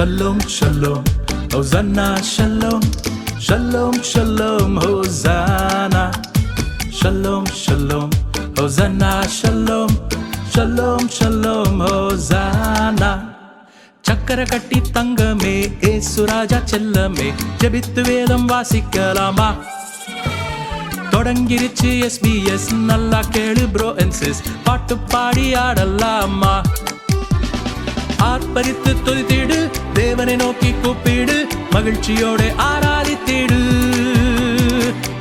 Shalom, shalom, Hosanna, shalom, shalom, shalom, Hosanna. Shalom, shalom, Hosanna, shalom, shalom, shalom, Hosanna. சக்கர கட்டி தங்கமே ஏசுராஜா செல்லமே ஜெபித்து வேதம் வாசிக்கலாமா? தொடங்கிருச்சு SBS நல்லா கேளு ப்ரோ அண்ட் சிஸ், பாட்டு பாடி ஆடலாமா? ஆர்ப்பரித்து துதித்திடு, தேவனை நோக்கி கூப்பிடு, மகிழ்ச்சியோடு ஆராதித்திடு.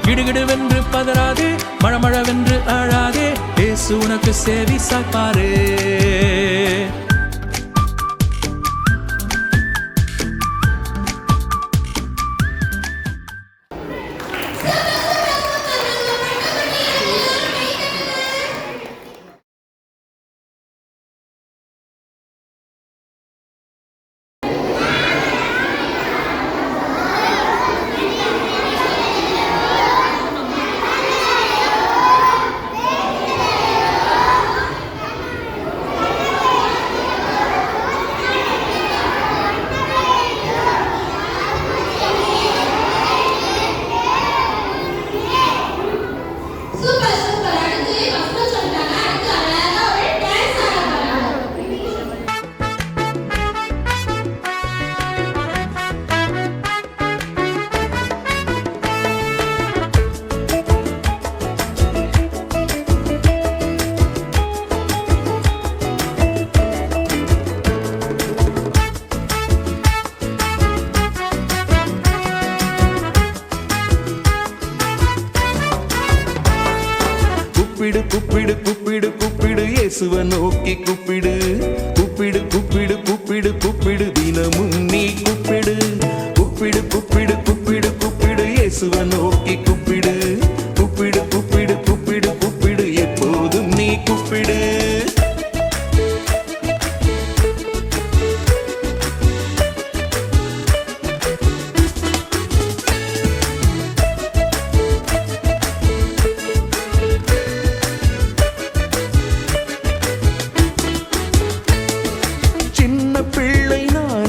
கிடுகிடுவென்று பதறாதே, மழமழவென்று அழாதே, இயேசு உனக்கு சேவி சாய்ப்பாரே. கூப்பிடு கூப்பிடு கூப்பிடு கூப்பிடு இயேசுவை நோக்கி கூப்பிடு. கூப்பிடு கூப்பிடு கூப்பிடு கூப்பிடு தினமும் நீ கூப்பிடு. கூப்பிடு கூப்பிடு கூப்பிடு கூப்பிடு இயேசுவை நோக்கி கூப்பிடு. கூப்பிடு கூப்பிடு கூப்பிடு கூப்பிடு எப்போதும் நீ கூப்பிடு.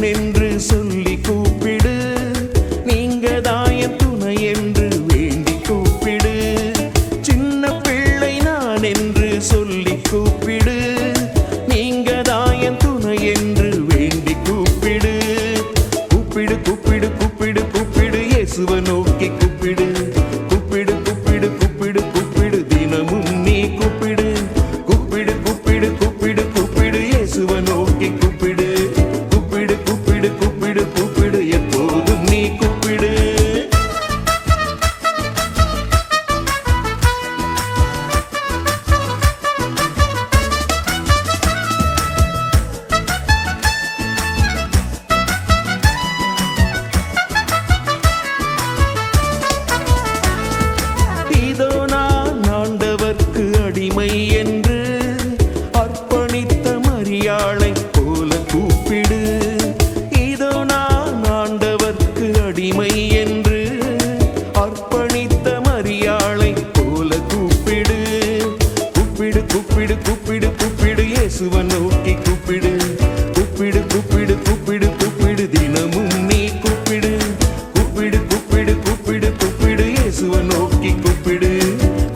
என்று சொல்லி கூப்பிடு, நீங்க தாயன் துணை என்று வேண்டி கூப்பிடு. சின்ன பிள்ளை நான் என்று சொல்லி கூப்பிடு, நீங்க தாயன் துணை என்று வேண்டி கூப்பிடு. கூப்பிடு கூப்பிடு கூப்பிடு கூப்பிடு இயேசுவை நோக்கி கூப்பிடு. கூப்பிடு கூப்பிடு கூப்பிடு கூப்பிடு தினமும் நீ கூப்பிடு. கூப்பிடு கூப்பிடு கூப்பிடு கூப்பிடு இயேசுவை நோக்கி கூப்பிடு. கூப்பிடு கூப்பிடு கூப்பிடு கூப்பிடு எப்போதும் நீ கூப்பிடு. இதோ நான் ஆண்டவர்க்கு அடிமை என்று அர்ப்பணித்த மரியாளை போல கூப்பிடு. இதோ நான் ஆண்டவர்க்கு அடிமை என்று அர்ப்பணித்த மரியாளை போல கூப்பிடு. கூப்பிடு கூப்பிடு கூப்பிடு கூப்பிடு இயேசுவை நோக்கி கூப்பிடு. கூப்பிடு கூப்பிடு கூப்பிடு கூப்பிடு தினமும் நீ கூப்பிடு. கூப்பிடு கூப்பிடு கூப்பிடு கூப்பிடு இயேசுவை நோக்கி கூப்பிடு.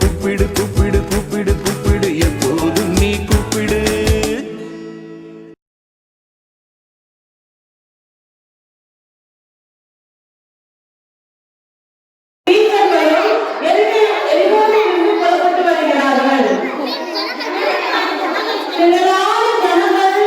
கூப்பிடு கூப்பிடு கூப்பிடு கூப்பிடு எப்போதும் நீ கூப்பிடு. திரளான ஜனங்கள்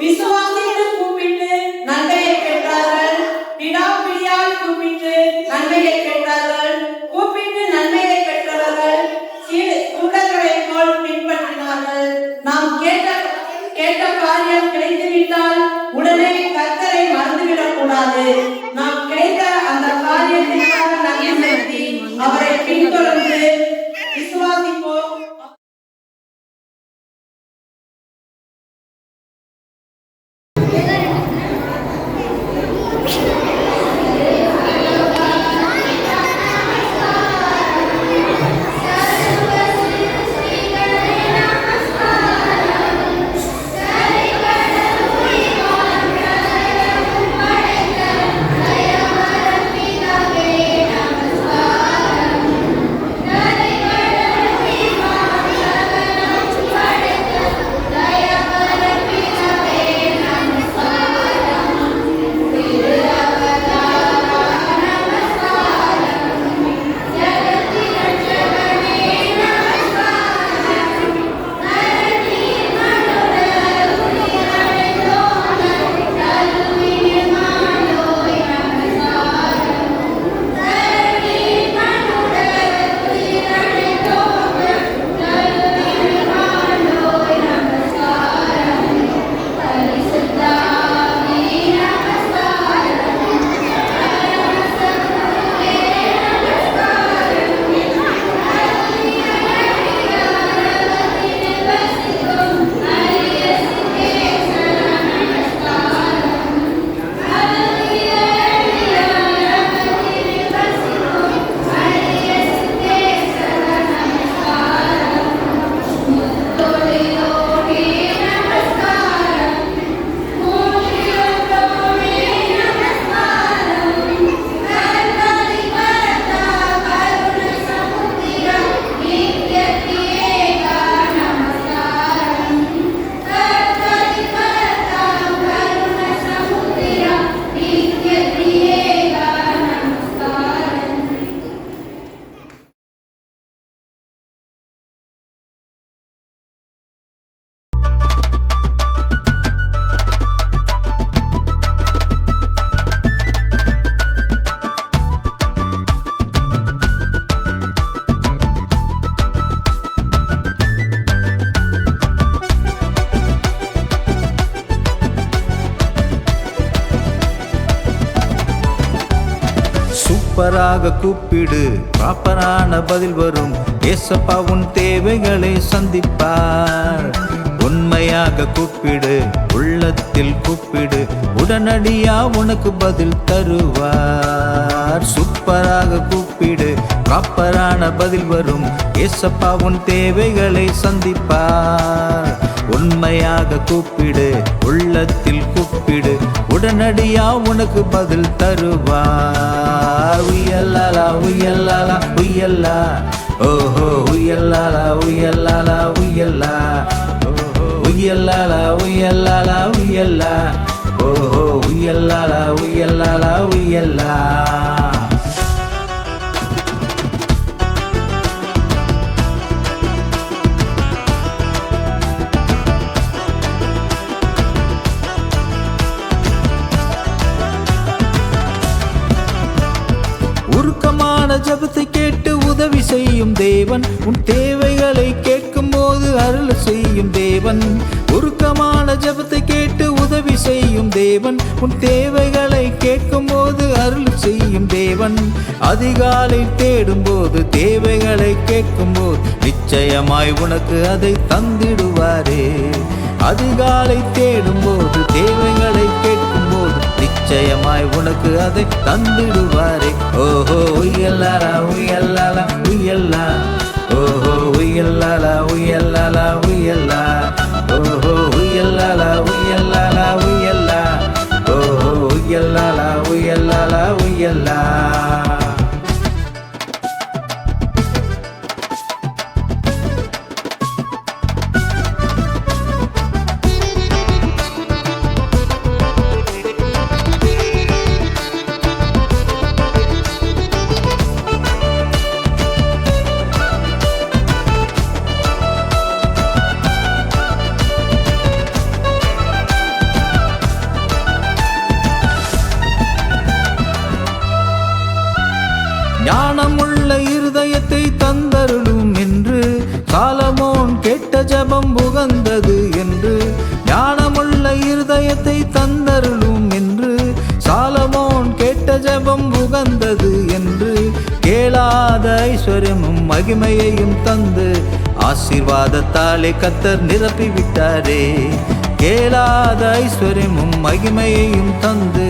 விசுவாசித்து கூப்பிட்டு நன்மையை பெற்றார்கள். விடாப்பிடியால் கூப்பிட்டு நன்மையை பெற்றார்கள். கூப்பிட்டு நன்மையை பெற்றவர்கள் குருடர்களை போல் பின்பற்றினார்கள். நாம் கேட்ட காரியம் கிடைத்துவிட்டால் உடனே கர்த்தரை மறந்துவிடக் கூடாது. நாம் கிடைத்த அந்த காரியத்திற்காக நன்றி செலுத்தி அவரை பின்தொடர்ந்து விசுவாசிப்போம். சூப்பராக கூப்பிடு, ப்ராப்பரான பதில் வரும். ஏசப்பா உன் தேவைகளை சந்திப்பார். உண்மையாக கூப்பிடு, உள்ளத்தில் கூப்பிடு, உடனடியா உனக்கு பதில் தருவார். சூப்பராக கூப்பிடு, ப்ராப்பரான பதில் வரும். ஏசப்பா உன் தேவைகளை சந்திப்பார். உண்மையாக கூப்பிடு, உள்ளத்தில் கூப்பிடு, உடனடியா உனக்கு பதில் தருவார். உயல்லாலா உயல்லாலா உயல்லா, ஓஹோ உயல்லாலா உயல்லாலா உயல்லா, ஓஹோ உயல்லாலா உயல்லாலா உயல்லா, ஓஹோ உயல்லாலா உயல்லாலா உயல்லா. உருக்கமான ஜெபத்தை கேட்டு உதவி செய்யும் தேவன், உன் தேவைகளை கேட்கும் போது அருள் செய்யும் தேவன். உருக்கமான ஜெபத்தை கேட்டு உதவி செய்யும் தேவன், உன் தேவைகளை கேட்கும் போது அருள் செய்யும் தேவன். அதிகாலை தேடும் போது தேவைகளை கேட்கும் போது நிச்சயமாய் உனக்கு அதை தந்திடுவாரே. அதிகாலை தேடும் போது தேவைகளை கேட்கும் போது நிச்சயமாய் உனக்கு அதை தந்திடுவாரே. ஓஹோ உயல்லாலா உயல்லாலா உயல்லா, ஓஹோ உயல்லாலா உயல்லாலா உயல்லா, ஓஹோ உயல்லாலா உயல்லாலா உயல்லா, ஓஹோ உயல்லாலா உயல்லாலா உயல்லா. பாக்கியத்தை தந்தருளும் என்று சாலமோன் கேட்ட ஜெபம் உகந்தது என்று கேளாத ஐஸ்வர்யமும் மகிமையையும் தந்து ஆசீர்வாதத்தாலே கர்த்தர் நிரப்பி விட்டாரே. கேளாத ஐஸ்வர்யமும் மகிமையையும் தந்து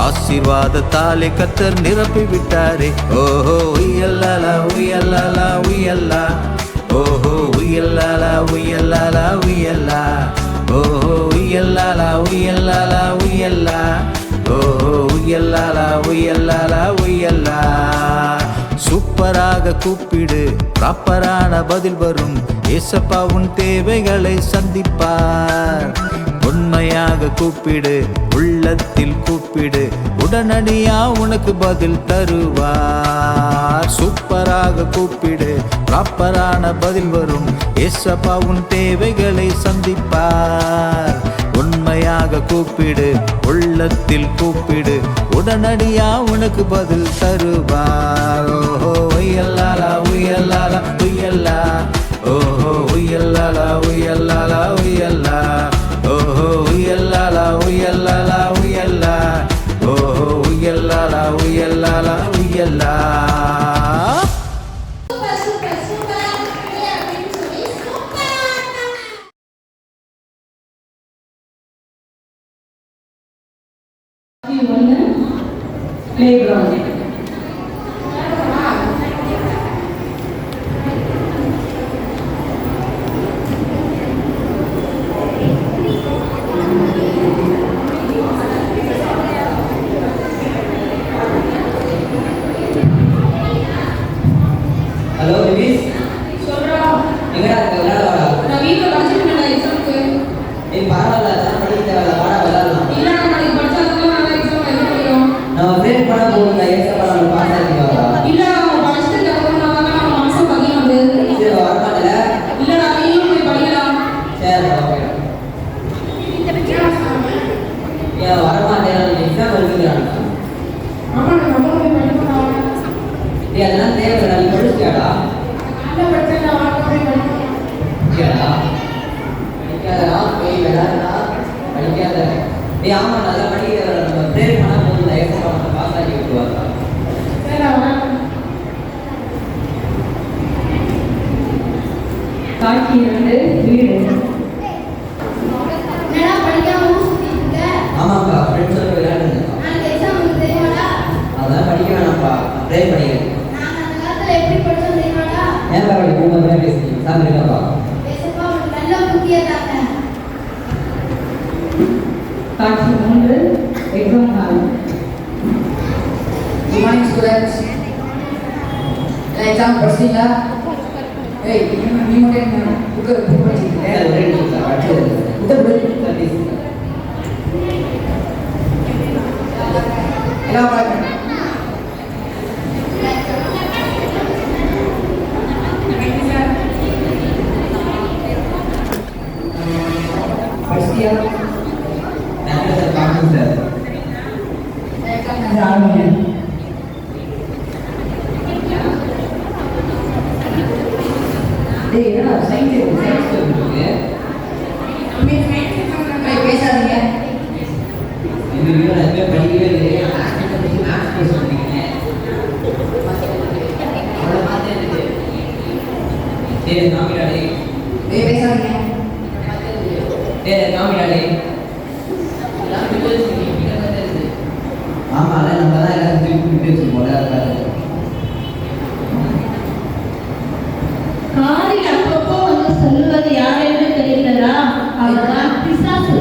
ஆசீர்வாதத்தாலே கர்த்தர் நிரப்பி விட்டாரே. ஓஹோ உயல்லா உயல்லா உயல்லா, ஓஹோ உயல்லா உயல்லா உயல்லா, ஓஹோ உயல்லா உயல்லா உயல்லா, ஓஹோ உயல்லா உயல்லா உயல்லா. சூப்பராக கூப்பிடு, ப்ராப்பரான பதில் வரும். ஏசப்பா உன் தேவைகளை சந்திப்பார். உண்மையாக கூப்பிடு, உள்ளத்தில் கூப்பிடு, உடனடியா உனக்கு பதில் தருவார். சூப்பராக கூப்பிடு, ப்ராப்பரான பதில் வரும். ஏசப்பா உன் தேவைகளை சந்திப்பார். உண்மையாக கூப்பிடு, உள்ளத்தில் கூப்பிடு, உடனடியா உனக்கு பதில் தருவார். ஓஹோ உயல்லா உயல்லா உயல்லா, ஓஹோ உயல்லா உயல்லா உயல்லா, ஓஹோ உயல்லா உயல்லா உயல்லா, ஓஹோ உயல்லா உயல்லா உயல்லா. Playground. ஹலோ தினேஷ், எங்கடா இருக்க? விளையாட வாடா. நான் வீட்ல படிச்சிட்டு இருந்தேன் எக்ஸாம்க்கு. ஏய் பரவாயில்ல, அதெல்லாம் படிக்க தேவையில்ல, வாடா விளையாடலாம். இல்ல நான் நாளைக்கு படிச்சாதான் நல்லா எக்ஸாம் எழுத முடியும். நம்ம ஃப்ரெண்ட் பண்ண போகுங்க, ஏசப்பா நம்ம பாஸ் ஆகிடுவாங்களா? இல்ல நான் படிச்சிட்டு இருக்கறதுனால தான் நான் மனசு பதியுது. சரி வரமாட்டல? இல்ல நான் நீயும் போய் படிக்கலாம். சரி ஓகே. ஏன் வரமாட்டேன்? எக்ஸாம் எழுதுறாங்க. ஆமா நான் நம்ம போய் படிக்கலாம். ஏய் அதெல்லாம் தேவையில்லை, நீ படிச்சியாடா? இல்ல படிச்சேன் நான் போய் படிக்கலாம். படிக்காதா? படிக்காதடா, போய் விளையாடுடா, படிக்காத. ஏய் ஆமா அதெல்லாம் படிக்க தேவையில்லை, நம்ம ஃப்ரெண்ட் பண்ண போகுங்க, ஏசப்பா நம்ம பாஸ் ஆகி விட்டுவாங்க. சரி நான் காட்சி 2 வீடு. என்னடா படிக்காம ஊர் சுத்திட்டு இருக்க? ஆமாப்பா, ஃப்ரெண்ட்ஸோட விளையாடுங்க. நாளைக்கு எக்ஸாம் வந்து தெரியுமாடா? அதெல்லாம் படிக்க வேணாம்ப்பா, ப்ரே பண்ணிடுங்க. நாங்க அந்த காலத்துல எப்படி படிச்சோம் தெரியுமாடா? ஏன் பரவாயில்ல, குடும்பமே பேசுறீங்க, சாமி இருக்கப்பா. ஏசப்பா உனக்கு நல்ல புத்தியை தாங்க. காட்சி 3 exam hall. Good morning, students. Exam படிச்சீங்களா? ஏய் நீ மட்டும் புக்கு படிச்சீங்க. ஒரே நிமிஷம் படிச்சது எல்லாம் பாருங்க. படிச்சியா? சார் பார்க்கணும் சார். இது ஆரம்பிங்க. டேய் என்னடா சயின்ஸ் இருக்கு? ஏய் பேசாதீங்க. இது வீடியோ நான் எப்பவுமே படிக்கவே இல்லையே. மேத்ஸ் பேச சொன்னீங்க. அவளை பார்த்தே இருக்கு. டேய் காமிடா டேய். ஏய் பேசாதீங்க. டேய் காமிடா டேய். எல்லாம் வீடியோஸ் நீங்க பார்த்தே இருக்கு. ஆமால நம்ம தான் எல்லாம் தூக்கி வச்சிருப்போம்ல அதனால. காரில் அப்பப்போ வந்து சொல்லுவது யார் என்று தெரிகிறதா? அவர்தான் பிசாசு.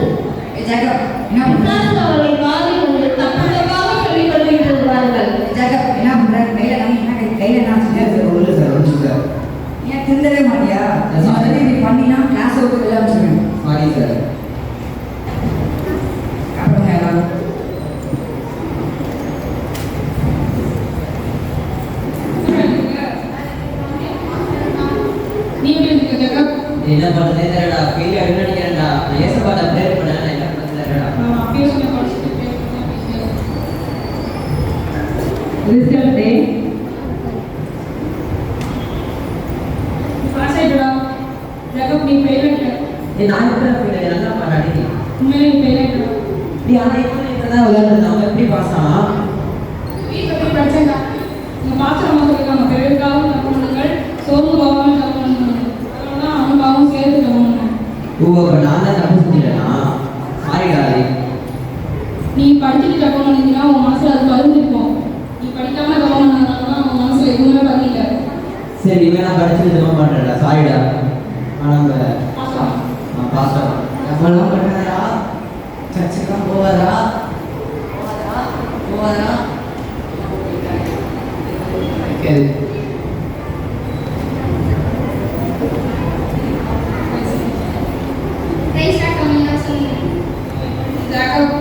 ஏய் ஜாக்கப் என்ன பிசாசு அவர்கள் காரில் ஒரு தப்புதப்பாக சொல்லிக் கொண்டிருக்கிறார்கள். ஜாக்கப் என்ன பண்ற? கையில என்ன கையில என்ன வச்சிருக்க? ஒன்று சார் ஒன்று சார். ஏன் திருந்தவே மாட்டியா? அதனால இப்படி பண்ணினா கிளாஸ் விட்டு வெளில அனுப்பிச்சிடுவேன். Sorry sir. அப்புறம் எல்லாரும் நீ எப்படி இருக்க ஜெகப்? என்ன பண்ணுறதே தெரியலடா, ஃபெயில் ஆகிட்டு நினைக்கிறேன்டா. நான் ஏசப்பாட்ட ப்ரேயர் பண்ணேன், நான் என்ன பண்ணுறது தெரியலடா. நான் அப்படியே சொல்ல படிச்சிட்டு இருக்கேன். Result day. பாஸ் ஆயிடுடா. ஜெகப் நீ ஃபெயில் ஆயிட்ட. நான் எப்படி ஃபெயில் ஆகி நல்லா பண்ணாடி. உண்மையிலே ஃபெயில் ஆயிட்ட. ஆனால் இப்போ தான் விளையாடுறது அவன் எப்படி பாஸ் ஆனான்? வீட்டில் போய் படிச்சேன்டா. நீங்க பாத்திரமா சொல்லிருக்காங்க, பிறருக்காகவும் தப்பு பண்ணுங்கள், சோர்ந்து போகாமல் தப்பு பண்ணுங்கள். அதனால தான் அவன் பாவம் சேர்த்து தப்பு பண்ணேன். ஓ, அப்போ நான் தான் தப்பு செஞ்சிட்டேனா? சாரிடா. நீ படிச்சுட்டு தப்பு பண்ணிங்கன்னா உன் மனசுல அது பதிஞ்சிருக்கும். நீ படிக்காம தப்பு பண்ணதுனால தான் உன் மனசுல எதுவுமே பதில. சரி, இவன் நான் படிச்சது தப்பு பண்ணுறேன்டா, சாரிடா. ஆனால் நம்ம பாஸ்டர் நம்மளாம் பண்ணுறா, சர்ச்சுக்கெல்லாம் போவாரா? சரி. பிரைஸ் ஸ்டார்ட் பண்ணுங்க சொல்லுங்க. ஜாக்கப்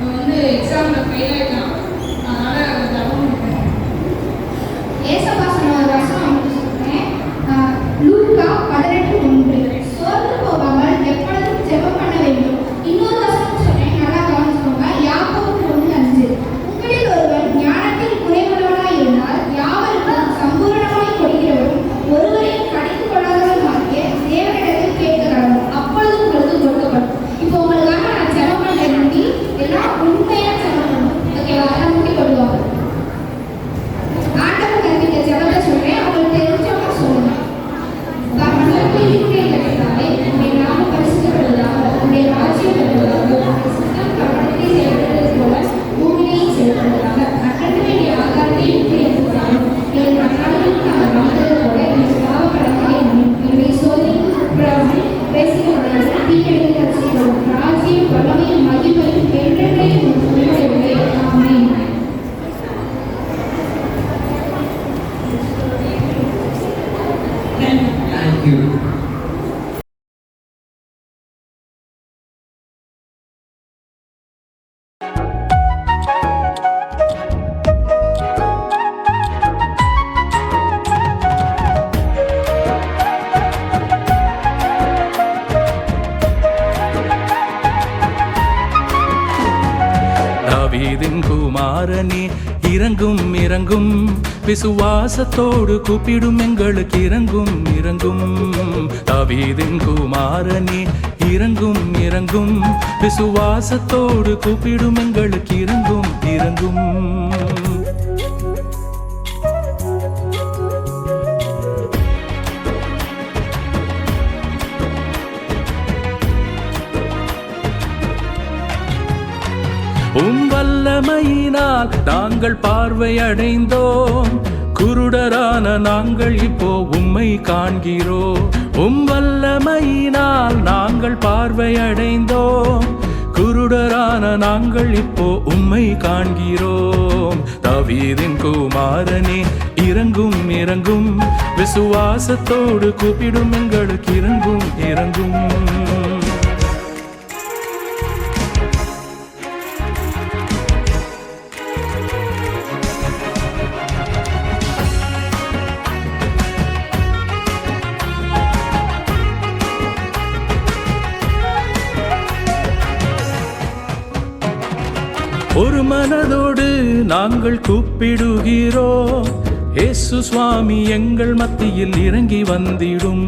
வந்து எக்ஸாம்ல ஃபெயில் ஆயிட்டான். அதனால அவன் தப்பு பண்ணிட்டான். ஏசப்பா சொன்ன ஒரு வசனம் உங்களுக்கு சொல்றேன். லூக்கா 18:1. சோர்ந்து போகாமல் எப்பொழுதும் ஜெபம் பண்ண வேண்டும். இன்னொரு வசனம் சொல்றேன், நல்லா கவனிச்சுக்கோங்க. யாக்கோபு 1:5. உங்களில் ஒருவன் ஞானத்தில் குறைவுள்ளவனாய் இருந்தால் யாவருக்கும் சம்பூரணமாய் கொடுக்கிறவரும் ஒருவரையும் கடிந்து கொள்ளாதவருமாகிய தேவனிடத்தில் கேட்க கடவுள், அப்பொழுது உங்களுக்கு கொடுக்கப்படும். இப்போ உங்களுக்காக நான் ஜெபம் பண்றேன். நம்பி எல்லாம் உண்மையா ஜெபம் பண்ணணும். ஓகேவா? எல்லாம் முட்டி போடுவாங்க. ஆண்டவர் கற்பித்த ஜெபத்தை சொல்றேன், உங்களுக்கு தெரிஞ்சவங்க சொல்லுங்க. பரலோகத்தில் இருக்கிற எங்கள் பிதாவே, உம்முடைய நாமம் பரிசுத்தப்படுவதாக, உம்முடைய ராஜ்யம் வருவதாக, உம்முடைய சித்தம் பரலோகத்தில் செய்யப்படுவது போல பூமியிலேயும் செய்யப்படுவதாக. அன்றன்று வேண்டிய ஆகாரத்தை இன்று எங்களுக்கு தாரும். எங்கள் அன்றாடத்திற்கு நாங்கள் வாழ்ந்தது போல எங்கள் பாவக்கடன்களை மன்னியும். எங்களை சோதனைக்கு உட்படாமல் பேசிக்கொள்ளாமல் தீமைகளுக்கு ரட்சிக்கவும். ராஜ்யம் வல்லமையும் மகிமையும் என்றென்றைக்கும் உம்முடையவே. ஆமென். Thank you. தாவீதின் குமாரனே இறங்கும் இறங்கும், விசுவாசத்தோடு கூப்பிடும் எங்களுக்கு இறங்கும் இறங்கும். தாவீதின் குமாரனே இறங்கும் இறங்கும், விசுவாசத்தோடு கூப்பிடும் எங்களுக்கு இறங்கும் இறங்கும். வல்லமையினால் நாங்கள் பார்வையடைந்தோம், குருடரான நாங்கள் இப்போ உம்மை காண்கிறோம். வல்லமையினால் நாங்கள் பார்வையடைந்தோம், குருடரான நாங்கள் இப்போ உம்மை காண்கிறோம். தாவீதின் குமாரனே இறங்கும் இறங்கும், விசுவாசத்தோடு கூப்பிடும் எங்களுக்கு இறங்கும் இறங்கும். ஒரு மனதோடு நாங்கள் கூப்பிடுகிறோம், இயேசு சுவாமி எங்கள் மத்தியில் இறங்கி வந்திடும்.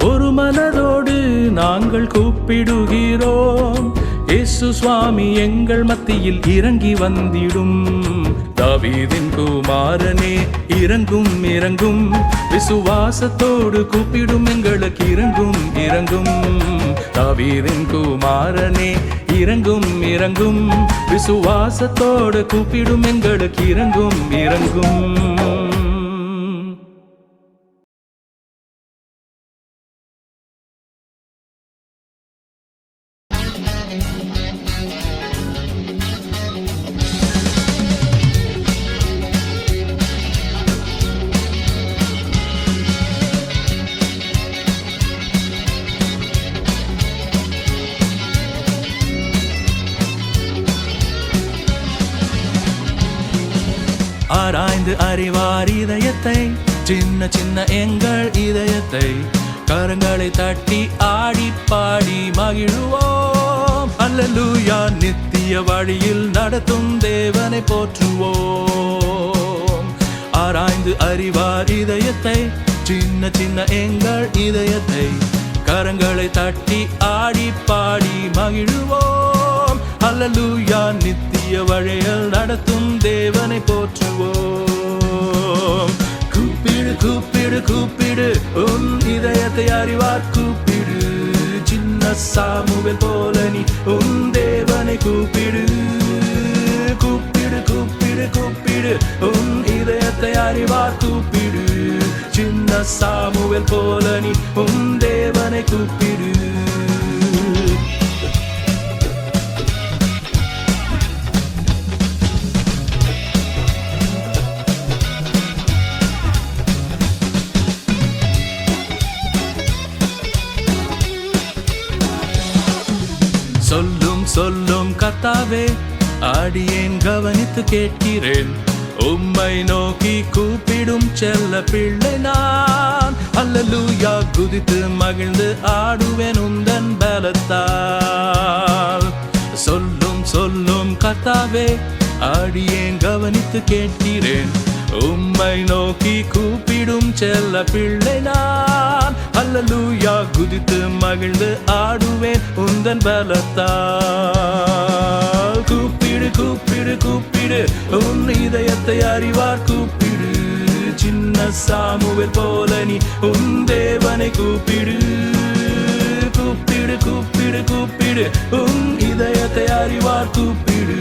ஒரு மனதோடு நாங்கள் கூப்பிடுகிறோம், இயேசு சுவாமி எங்கள் மத்தியில் இறங்கி வந்திடும். தாவீதின் குமாரனே இறங்கும் இறங்கும், விசுவாசத்தோடு கூப்பிடும் எங்களுக்கு இறங்கும் இறங்கும். தாவீதின் குமாரனே இறங்கும் இறங்கும், விசுவாசத்தோடு கூப்பிடும் எங்களுக்கு இறங்கும் இறங்கும். ஆராய்ந்து அறிவார் இதயத்தை, சின்ன சின்ன எங்கள் இதயத்தை, கரங்களை தட்டி ஆடி பாடி மகிழுவோம். அல்லேலூயா, நித்திய வழியில் நடத்தும் தேவனை போற்றுவோம். ஆராய்ந்து அறிவார் இதயத்தை, சின்ன சின்ன எங்கள் இதயத்தை, கரங்களை தட்டி ஆடி பாடி மகிழுவோம். அல்லேலூயா நித்திய வழியில் நடத்தும் தேவனை போற்றுவோம். கூப்பிடு கூப்பிடு கூப்பிடு உன் இதயத்தை அறிவார் கூப்பிடு. சின்ன சாமுவேல் போல நீ உன் தேவனை கூப்பிடு. கூப்பிடு கூப்பிடு கூப்பிடு உன் இதயத்தை அறிவார் கூப்பிடு. சின்ன சாமுவேல் போல நீ உன் தேவனை கூப்பிடு. சொல்லும் சொல்லும் கர்த்தாவே அடியேன் கவனித்து கேட்கிறேன். உம்மை நோக்கி கூப்பிடும் செல்ல பிள்ளை நான். அல்லேலூயா குதித்து மகிழ்ந்து ஆடுவேன் உந்தன் பலத்தால். சொல்லும் சொல்லும் கர்த்தாவே அடியேன் கவனித்து கேட்கிறேன். உம்மை நோக்கி கூப்பிடும் செல்ல பிள்ளை நான். அல்லேலூயா குதித்து மகிழ்ந்து ஆடுவேன் உந்தன் பலத்தால். கூப்பிடு கூப்பிடு கூப்பிடு உன் இதயத்தை அறிவார் கூப்பிடு. சின்ன சாமுவேல் போல நீ உன் தேவனை கூப்பிடு. கூப்பிடு கூப்பிடு கூப்பிடு உன் இதயத்தை அறிவார் கூப்பிடு.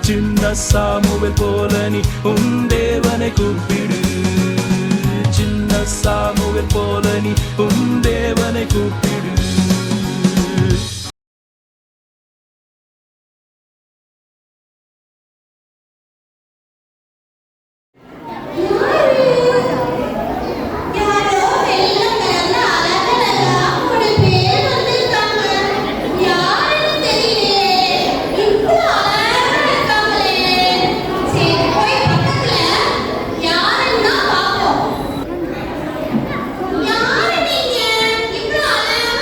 சின்ன சாமுவேல் போல நீ உன் தேவனை கூப்பிடு. சின்ன சாமுவேல் போல நீ உன் தேவனை கூப்பிடு. யாரோ வெள்ளம் கலந்த அழகழகா ஒரு பேர் வந்திருக்காங்க. யாருன்னு தெரியலையே. இவ்வளோ அழகா இருக்காங்களே. சரி போய் பக்கத்துல யாருன்னு தான் பார்ப்போம். யாரு நீங்க? இவ்வளோ அழகா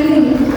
நன்றி